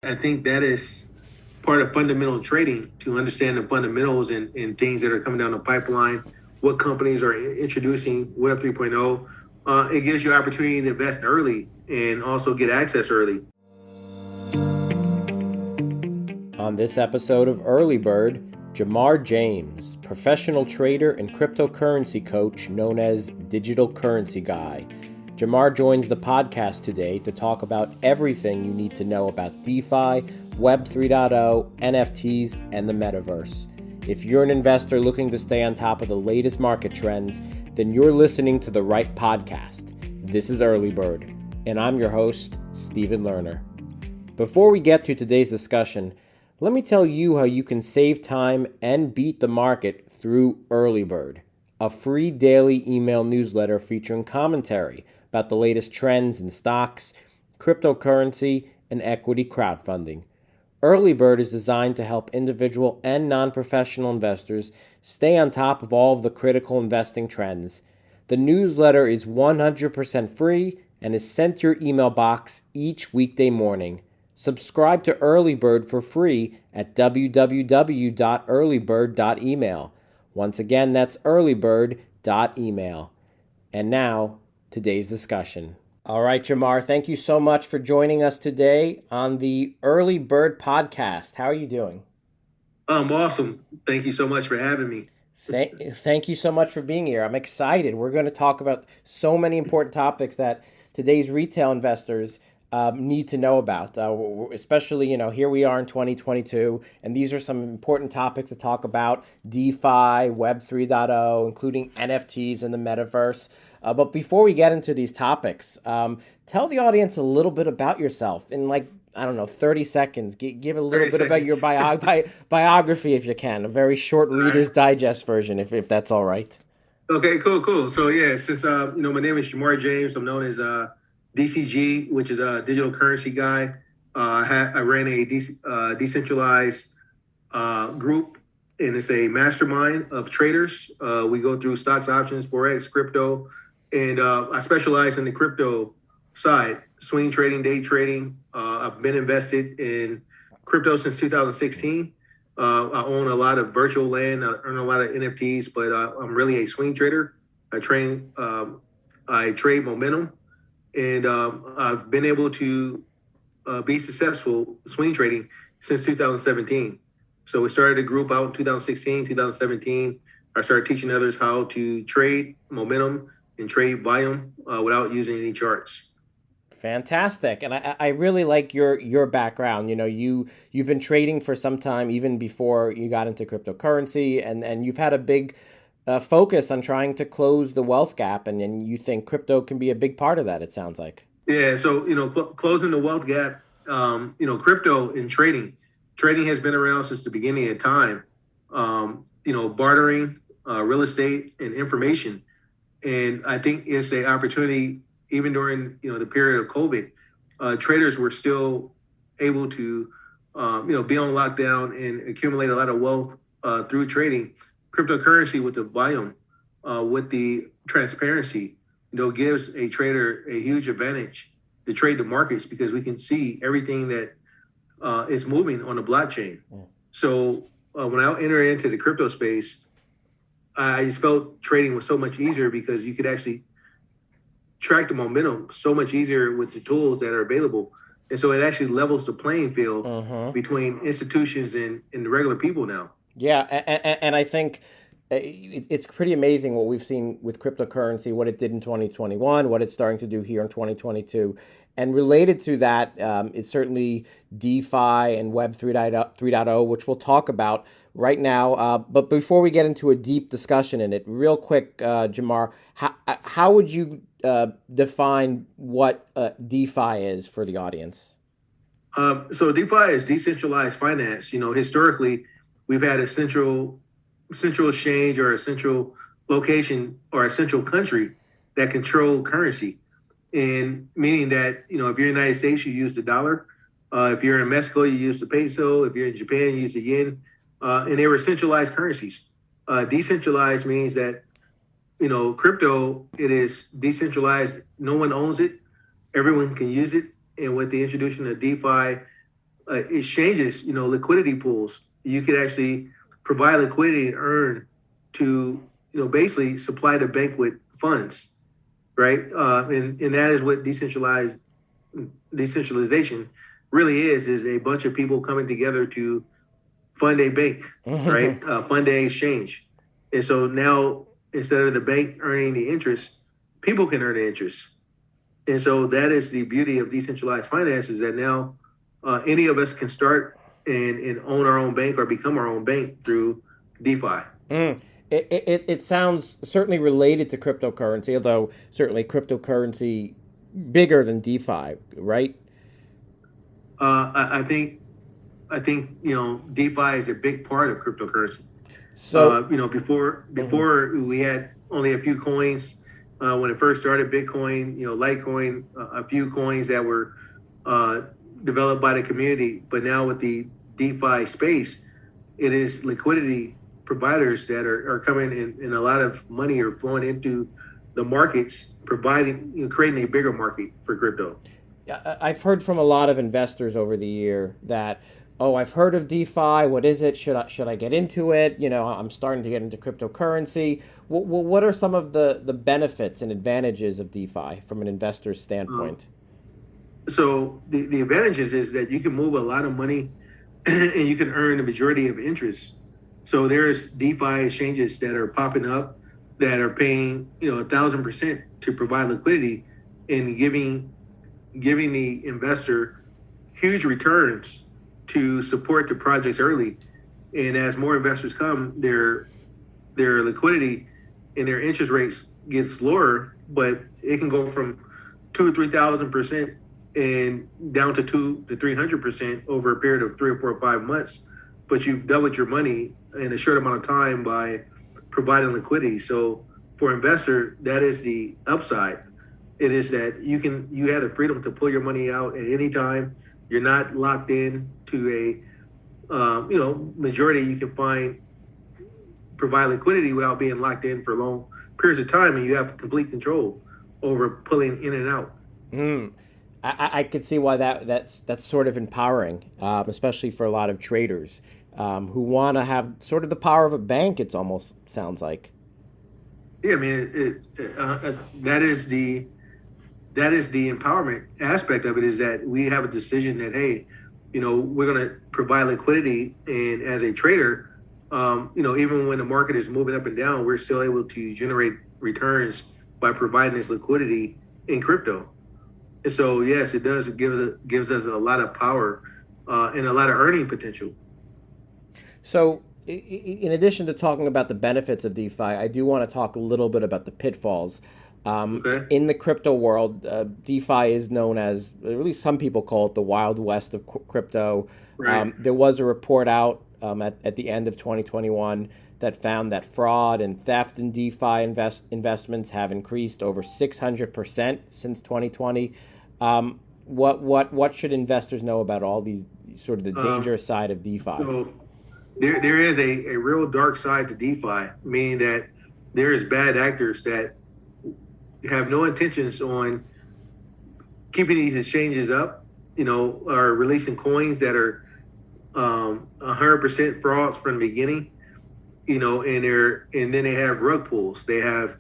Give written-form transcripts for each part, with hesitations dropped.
I think that is part of fundamental trading to understand the fundamentals and things that are coming down the pipeline, what companies are introducing Web 3.0. It gives you opportunity to invest early and also get access early. On this episode of Early Bird, Jamar James, professional trader and cryptocurrency coach known as Digital Currency Guy. Jamar joins the podcast today to talk about everything you need to know about DeFi, Web 3.0, NFTs, and the Metaverse. If you're an investor looking to stay on top of the latest market trends, then you're listening to the right podcast. This is Early Bird, and I'm your host, Stephen Lerner. Before we get to today's discussion, let me tell you how you can save time and beat the market through Early Bird, a free daily email newsletter featuring commentary about the latest trends in stocks, cryptocurrency, and equity crowdfunding. Early Bird is designed to help individual and non-professional investors stay on top of all of the critical investing trends. The newsletter is 100% free and is sent to your email box each weekday morning. Subscribe to Early Bird for free at www.earlybird.email. Once again, that's earlybird.email. And now, today's discussion. All right, Jamar, thank you so much for joining us today on the Early Bird podcast. How are you doing? I'm awesome. Thank you so much for having me. Thank you so much for being here. I'm excited. We're going to talk about so many important topics that today's retail investors need to know about, especially, here we are in 2022, and these are some important topics to talk about: DeFi, Web 3.0, including NFTs and the Metaverse. But before we get into these topics, tell the audience a little bit about yourself in 30 seconds. Give a little bit about your biography if you can, a very short Reader's Digest version, if that's all right. Okay, cool. So yeah, since my name is Jamar James, I'm known as DCG, which is a digital currency guy. I ran a decentralized group, and it's a mastermind of traders. We go through stocks, options, forex, crypto, and I specialize in the crypto side, swing trading, day trading. I've been invested in crypto since 2016. I own a lot of virtual land. I earn a lot of NFTs, but I'm really a swing trader. I trade momentum. And I've been able to be successful swing trading since 2017. So we started a group out in 2016, 2017. I started teaching others how to trade momentum and trade volume without using any charts. Fantastic. And I really like your background. You've been trading for some time, even before you got into cryptocurrency, and you've had a big focus on trying to close the wealth gap, and you think crypto can be a big part of that, it sounds like. Yeah, so closing the wealth gap, crypto and trading has been around since the beginning of time. Bartering, real estate, and information, and I think it's an opportunity. Even during the period of COVID, traders were still able to be on lockdown and accumulate a lot of wealth through trading. Cryptocurrency with the volume, with the transparency, gives a trader a huge advantage to trade the markets because we can see everything that is moving on the blockchain. So when I entered into the crypto space, I just felt trading was so much easier because you could actually track the momentum so much easier with the tools that are available. And so it actually levels the playing field between institutions and the regular people now. Yeah, and I think it's pretty amazing what we've seen with cryptocurrency, what it did in 2021, what it's starting to do here in 2022. And related to that, it's certainly DeFi and Web 3.0, which we'll talk about right now. But before we get into a deep discussion in it, real quick, Jamar, how would you define what DeFi is for the audience? So DeFi is decentralized finance. Historically, we've had a central exchange or a central location or a central country that control currency. And meaning that, if you're in the United States, you use the dollar. If you're in Mexico, you use the peso. If you're in Japan, you use the yen. And they were centralized currencies. Decentralized means that, crypto, it is decentralized. No one owns it. Everyone can use it. And with the introduction of DeFi, exchanges, liquidity pools. You could actually provide liquidity and earn to, basically supply the bank with funds, right? And that is what decentralization really is a bunch of people coming together to fund a bank, right? Fund a exchange. And so now instead of the bank earning the interest, people can earn the interest. And so that is the beauty of decentralized finance is that now any of us can start and own our own bank or become our own bank through DeFi. It sounds certainly related to cryptocurrency, although certainly cryptocurrency bigger than DeFi, right? I think DeFi is a big part of cryptocurrency. So, Before we had only a few coins. When it first started, Bitcoin, Litecoin, a few coins that were developed by the community. But now with the DeFi space, it is liquidity providers that are coming in, and a lot of money are flowing into the markets, creating a bigger market for crypto. I've heard from a lot of investors over the year that, oh, I've heard of DeFi. What is it? Should I get into it? I'm starting to get into cryptocurrency. What are some of the benefits and advantages of DeFi from an investor's standpoint? So the advantages is that you can move a lot of money and you can earn the majority of interest. So there's DeFi exchanges that are popping up that are paying 1,000% to provide liquidity and giving the investor huge returns to support the projects early. And as more investors come, their liquidity and their interest rates gets lower, but it can go from 2,000 to 3,000% and down to 200 to 300% over a period of 3 or 4 or 5 months. But you've doubled your money in a short amount of time by providing liquidity. So for investor, that is the upside. It is that you have the freedom to pull your money out at any time. You're not locked in to a majority. You can provide liquidity without being locked in for long periods of time, and you have complete control over pulling in and out. I could see why that's sort of empowering, especially for a lot of traders who want to have sort of the power of a bank. It almost sounds like. Yeah, I mean, that is the empowerment aspect of it. Is that we have a decision that, hey, we're going to provide liquidity, and as a trader, even when the market is moving up and down, we're still able to generate returns by providing this liquidity in crypto. And so, yes, it does. It gives us a lot of power and a lot of earning potential. So, in addition to talking about the benefits of DeFi, I do want to talk a little bit about the pitfalls. Okay. In the crypto world, DeFi is known as, or at least some people call it, the Wild West of crypto. Right. There was a report out at the end of 2021 that found that fraud and theft in DeFi investments have increased over 600% since 2020. What should investors know about all these sort of the dangerous side of DeFi? So there is a real dark side to DeFi, meaning that there is bad actors that have no intentions on keeping these exchanges up, are releasing coins that are 100% frauds from the beginning, and then they have rug pulls. They have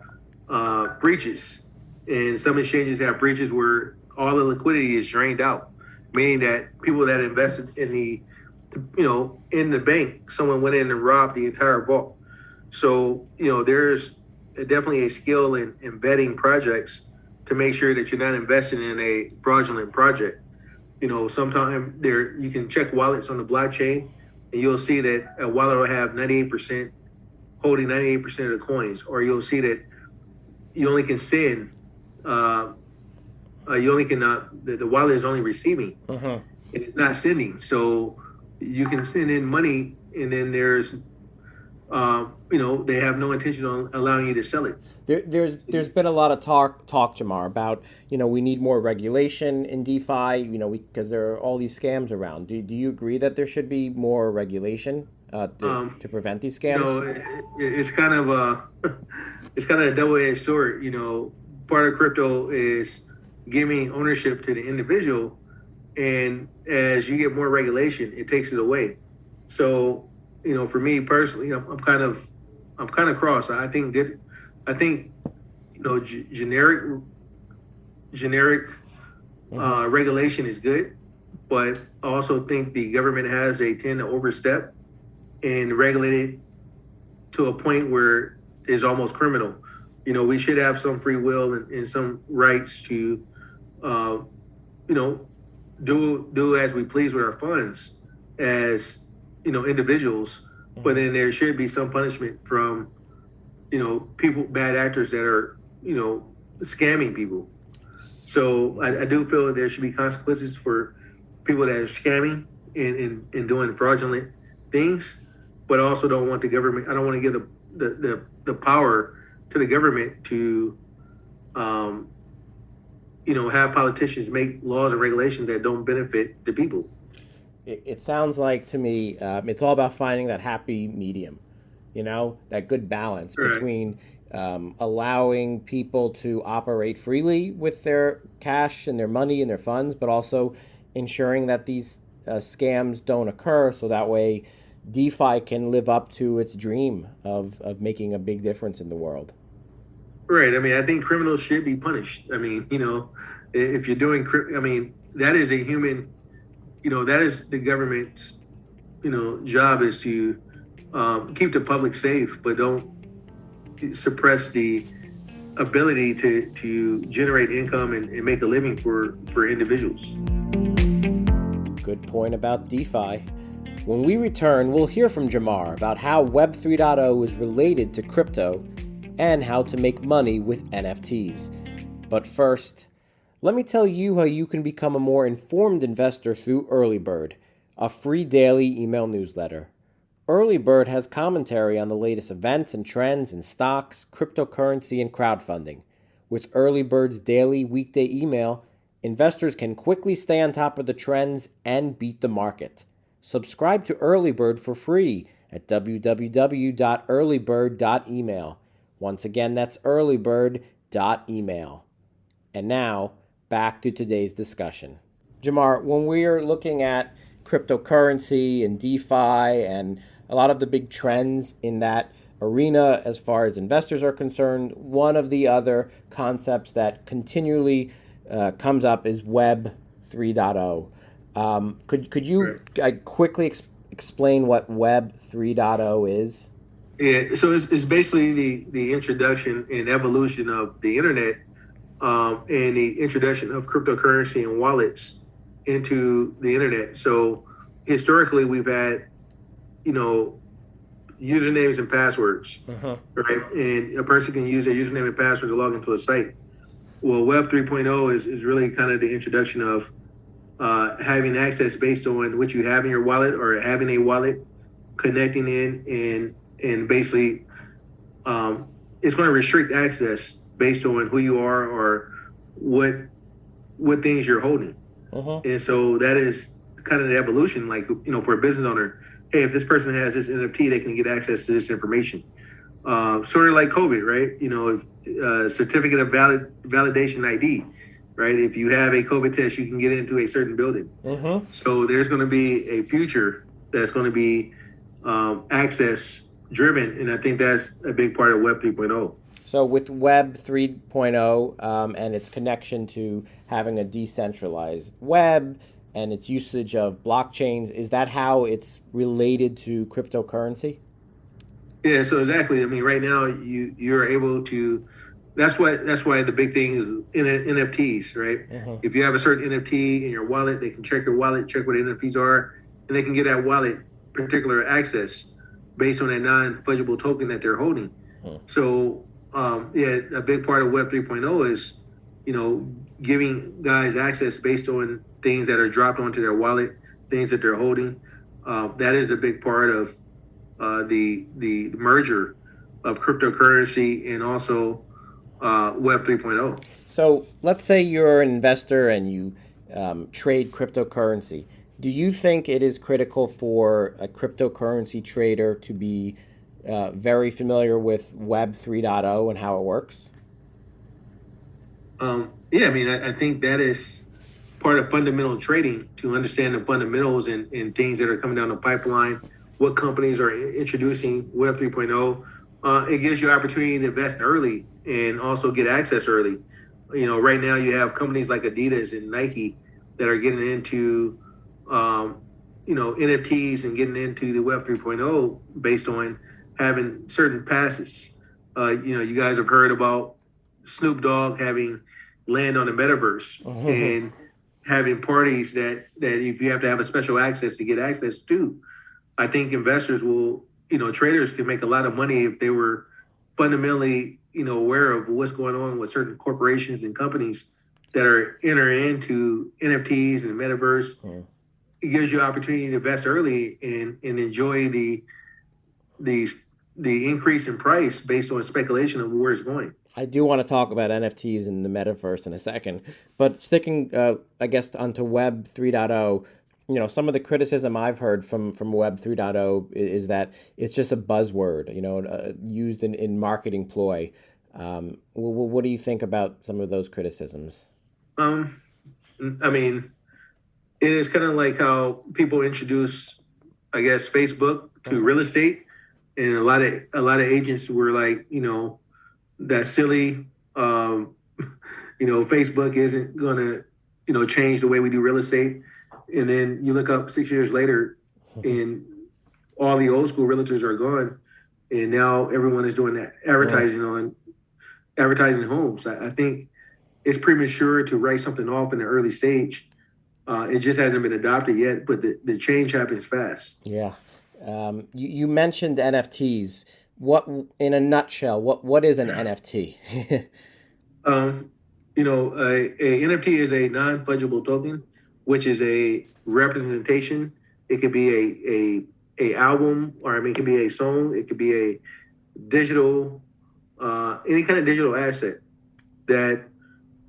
breaches, and some exchanges have breaches where all the liquidity is drained out, meaning that people that invested in the bank, someone went in and robbed the entire vault. So, there's definitely a skill in vetting projects to make sure that you're not investing in a fraudulent project. Sometimes you can check wallets on the blockchain, and you'll see that a wallet will have 98% holding 98% of the coins, or you'll see that you only can send, the wallet is only receiving, and it's not sending. So you can send in money, and then there's they have no intention on allowing you to sell it. There's been a lot of talk, Jamar, about we need more regulation in DeFi, because there are all these scams around. Do you agree that there should be more regulation to prevent these scams? It's kind of a double-edged sword. Part of crypto is giving ownership to the individual, and as you get more regulation, it takes it away. So, for me personally, I'm kind of cross. I think generic regulation is good, but I also think the government has a tend to overstep and regulate it to a point where it's almost criminal. We should have some free will and some rights to, uh, you know, do as we please with our funds as individuals. But then there should be some punishment from people, bad actors that are scamming people. So I do feel that there should be consequences for people that are scamming and doing fraudulent things, but I also don't want the government. I don't want to give the power to the government to, have politicians make laws and regulations that don't benefit the people. It sounds like to me it's all about finding that happy medium, that good balance Right. between allowing people to operate freely with their cash and their money and their funds, but also ensuring that these scams don't occur so that way DeFi can live up to its dream of making a big difference in the world. Right. I mean, I think criminals should be punished. I mean, if you're doing, that is a human, that is the government's, job is to keep the public safe, but don't suppress the ability to generate income and make a living for individuals. Good point about DeFi. When we return, we'll hear from Jamar about how Web 3.0 is related to crypto and how to make money with NFTs. But first, let me tell you how you can become a more informed investor through Early Bird, a free daily email newsletter. Early Bird has commentary on the latest events and trends in stocks, cryptocurrency, and crowdfunding. With Early Bird's daily weekday email, investors can quickly stay on top of the trends and beat the market. Subscribe to Early Bird for free at www.earlybird.email. Once again, that's earlybird.email. And now, back to today's discussion. Jamar, when we're looking at cryptocurrency and DeFi and a lot of the big trends in that arena as far as investors are concerned, one of the other concepts that continually comes up is Web 3.0. Could you quickly explain what Web 3.0 is? Yeah, so it's basically the introduction and evolution of the internet, and the introduction of cryptocurrency and wallets into the internet. So historically, we've had, usernames and passwords, right? And a person can use their username and password to log into a site. Well, Web 3.0 is really kind of the introduction of having access based on what you have in your wallet or having a wallet, connecting in and basically it's going to restrict access based on who you are or what things you're holding. And so that is kind of the evolution, like, for a business owner, hey, if this person has this NFT, they can get access to this information. Sort of like COVID, right? Certificate of validation ID, right? If you have a COVID test, you can get into a certain building. So there's going to be a future that's going to be access driven, and I think that's a big part of Web 3.0. So with Web 3.0 and its connection to having a decentralized web and its usage of blockchains, is that how it's related to cryptocurrency? Yeah, so exactly. I mean, right now you're able to. That's why the big thing is NFTs, right? If you have a certain NFT in your wallet, they can check your wallet, check what the NFTs are, and they can get that wallet particular access based on that non-fungible token that they're holding. So, a big part of Web 3.0 is, giving guys access based on things that are dropped onto their wallet, things that they're holding. That is a big part of the merger of cryptocurrency and also Web 3.0. So let's say you're an investor and you trade cryptocurrency. Do you think it is critical for a cryptocurrency trader to be very familiar with Web 3.0 and how it works? Yeah, I mean, I think that is part of fundamental trading to understand the fundamentals and things that are coming down the pipeline, what companies are introducing Web 3.0. It gives you opportunity to invest early and also get access early. Right now you have companies like Adidas and Nike that are getting into, NFTs and getting into the Web 3.0 based on having certain passes. You guys have heard about Snoop Dogg having land on the Metaverse and having parties that if you have to have a special access to get access to. I think investors will, traders can make a lot of money if they were fundamentally, aware of what's going on with certain corporations and companies that are entering into NFTs and Metaverse. It gives you opportunity to invest early and enjoy the increase in price based on speculation of where it's going. I do want to talk about NFTs and the metaverse in a second, but sticking, I guess, onto Web 3.0, some of the criticism I've heard from Web 3.0 is that it's just a buzzword, used in marketing ploy. What do you think about some of those criticisms? I mean, it is kind of like how people introduce, I guess, Facebook to real estate, and a lot of agents were like, that's silly. Facebook isn't gonna, change the way we do real estate. And then you look up 6 years later, and all the old school realtors are gone, and now everyone is doing that advertising homes. I think it's premature to write something off in the early stage. It just hasn't been adopted yet, but the change happens fast. Yeah. You mentioned NFTs. What, in a nutshell, what is an NFT? A NFT is a non-fungible token, which is a representation. It could be a album, or it could be a song. It could be a digital, any kind of digital asset that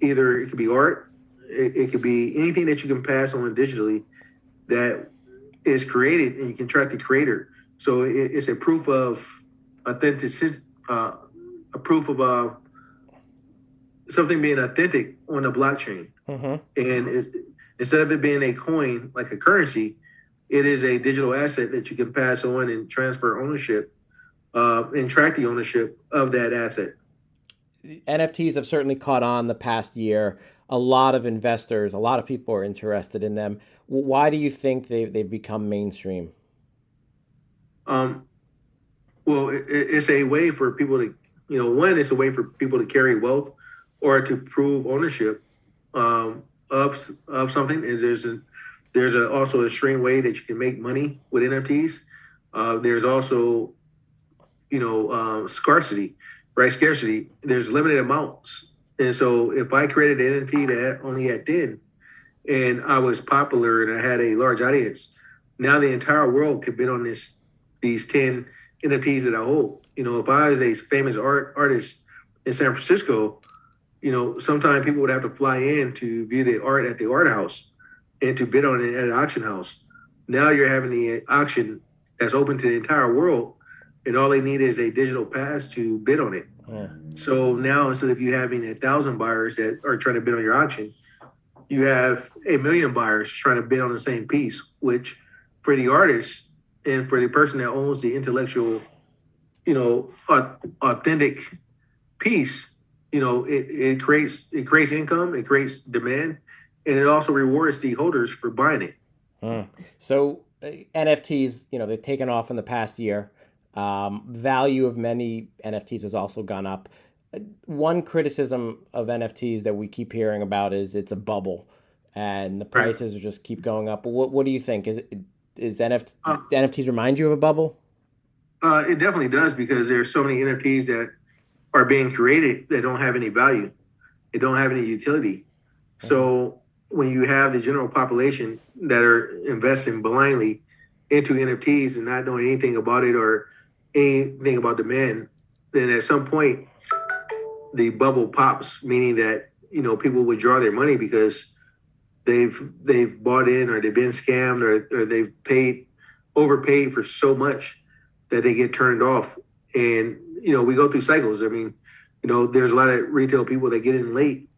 either it could be art, it could be anything that you can pass on digitally that is created, and you can track the creator. So it's a proof of authenticity, a proof of something being authentic on the blockchain. And instead of it being a coin, like a currency, it is a digital asset that you can pass on and transfer ownership and track the ownership of that asset. NFTs have certainly caught on the past year. A lot of investors, a lot of people are interested in them. Why do you think they've become mainstream? Well, it's a way for people to, it's a way for people to carry wealth or to prove ownership of something. And there's also a extreme way that you can make money with NFTs. There's also, scarcity, right? Scarcity. There's limited amounts. And so if I created an NFT that only had 10 and I was popular and I had a large audience, now the entire world could bid on these 10 NFTs that I hold. If I was a famous artist in San Francisco, sometimes people would have to fly in to view the art at the art house and to bid on it at an auction house. Now you're having the auction that's open to the entire world, and all they need is a digital pass to bid on it. So now instead of you having 1,000 buyers that are trying to bid on your auction, you have 1 million buyers trying to bid on the same piece, which for the artist and for the person that owns the intellectual, authentic piece, it creates income, it creates demand, and it also rewards the holders for buying it. So NFTs, they've taken off in the past year. Value of many NFTs has also gone up. One criticism of NFTs that we keep hearing about is it's a bubble, and the prices just keep going up. What do you think? Is NFTs remind you of a bubble? It definitely does, because there's so many NFTs that are being created that don't have any value. They don't have any utility. So when you have the general population that are investing blindly into NFTs and not knowing anything about it or anything about demand, then at some point the bubble pops, meaning that people withdraw their money because they've bought in, or they've been scammed, or they've overpaid for so much that they get turned off. And we go through cycles. There's a lot of retail people that get in late,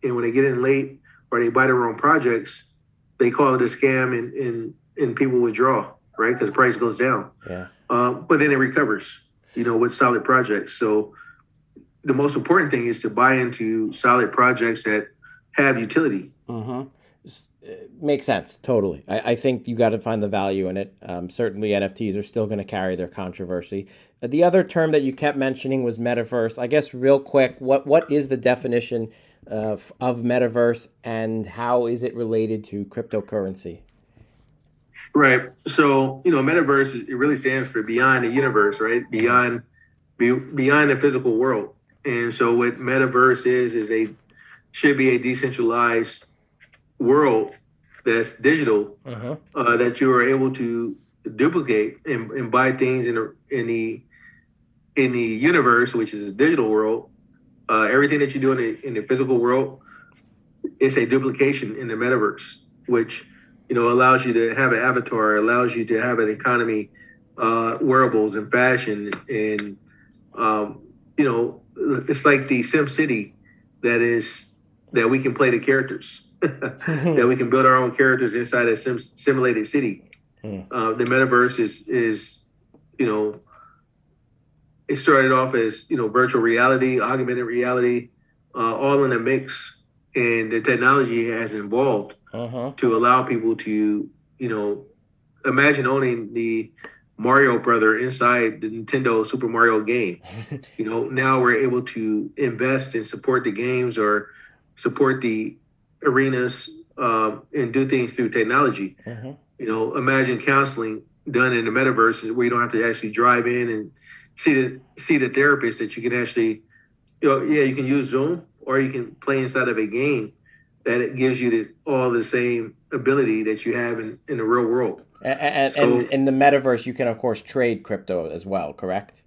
and when they get in late, or they buy the wrong projects, they call it a scam and people withdraw, right? Because the price goes down. Yeah. But then it recovers, with solid projects. So the most important thing is to buy into solid projects that have utility. Mm-hmm. Makes sense. Totally. I think you got to find the value in it. Certainly NFTs are still going to carry their controversy. The other term that you kept mentioning was Metaverse. I guess real quick, what is the definition of Metaverse and how is it related to cryptocurrency? Right. So, Metaverse, it really stands for beyond the universe, right? Beyond the physical world. And so what Metaverse is should be a decentralized world that's digital, that you are able to duplicate and buy things in the universe, which is a digital world. Everything that you do in the physical world is a duplication in the Metaverse, which allows you to have an avatar, allows you to have an economy, wearables and fashion, and it's like the Sim City that we can play the characters, that we can build our own characters inside a simulated city. The Metaverse is it started off as virtual reality, augmented reality, all in a mix, and the technology has evolved to allow people to imagine owning the Mario brother inside the Nintendo Super Mario game. Now we're able to invest and support the games or support the arenas, and do things through technology. Imagine counseling done in the Metaverse where you don't have to actually drive in and see the therapist, that you can actually, you can use Zoom or you can play inside of a game that it gives you all the same ability that you have in the real world. And in the Metaverse, you can, of course, trade crypto as well, correct?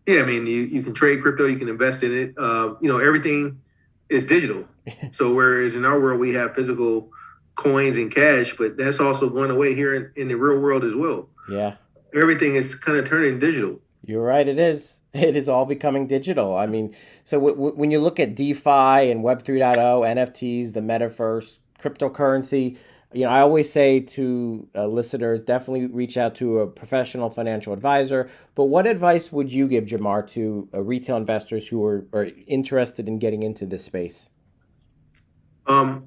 Yeah, I mean, you can trade crypto, you can invest in it. Everything is digital. So whereas in our world, we have physical coins and cash, but that's also going away here in the real world as well. Yeah. Everything is kind of turning digital. You're right, it is. It is all becoming digital. I mean, so when you look at DeFi and Web 3.0, NFTs, the Metaverse, cryptocurrency, I always say to listeners, definitely reach out to a professional financial advisor. But what advice would you give, Jamar, to retail investors who are interested in getting into this space? For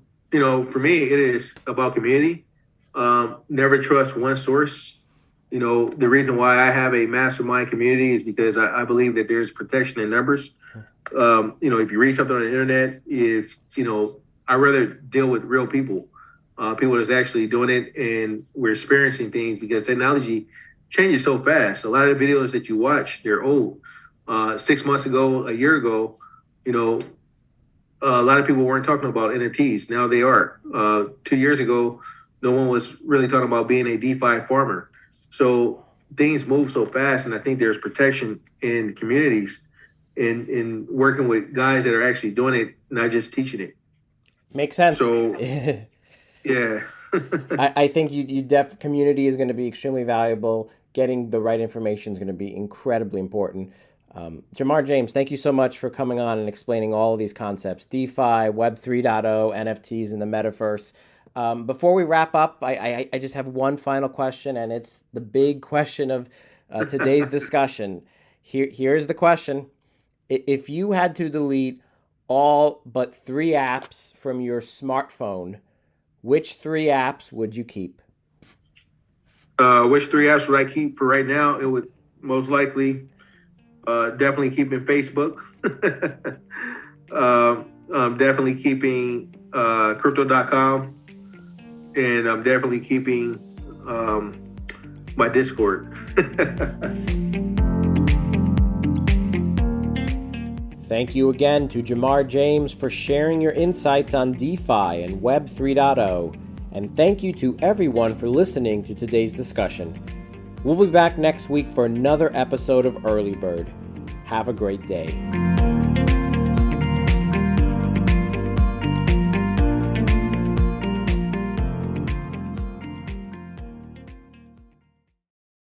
me, it is about community. Never trust one source. The reason why I have a mastermind community is because I believe that there's protection in numbers. If you read something on the internet, I'd rather deal with real people. People that's actually doing it, and we're experiencing things because technology changes so fast. A lot of the videos that you watch, they're old. 6 months ago, a year ago, a lot of people weren't talking about NFTs. Now they are. 2 years ago, no one was really talking about being a DeFi farmer. So things move so fast, and I think there's protection in communities in working with guys that are actually doing it, not just teaching it. Makes sense. So, yeah. I think community is going to be extremely valuable. Getting the right information is going to be incredibly important. Jamar James, thank you so much for coming on and explaining all of these concepts: DeFi, Web 3.0, NFTs, and the Metaverse. Before we wrap up, I just have one final question, and it's the big question of today's discussion. Here's the question. If you had to delete all but 3 apps from your smartphone, which 3 apps would you keep? Which 3 apps would I keep for right now? It would most likely definitely keeping Facebook. I'm definitely keeping crypto.com. And I'm definitely keeping my Discord. Thank you again to Jamar James for sharing your insights on DeFi and Web 3.0. And thank you to everyone for listening to today's discussion. We'll be back next week for another episode of Early Bird. Have a great day.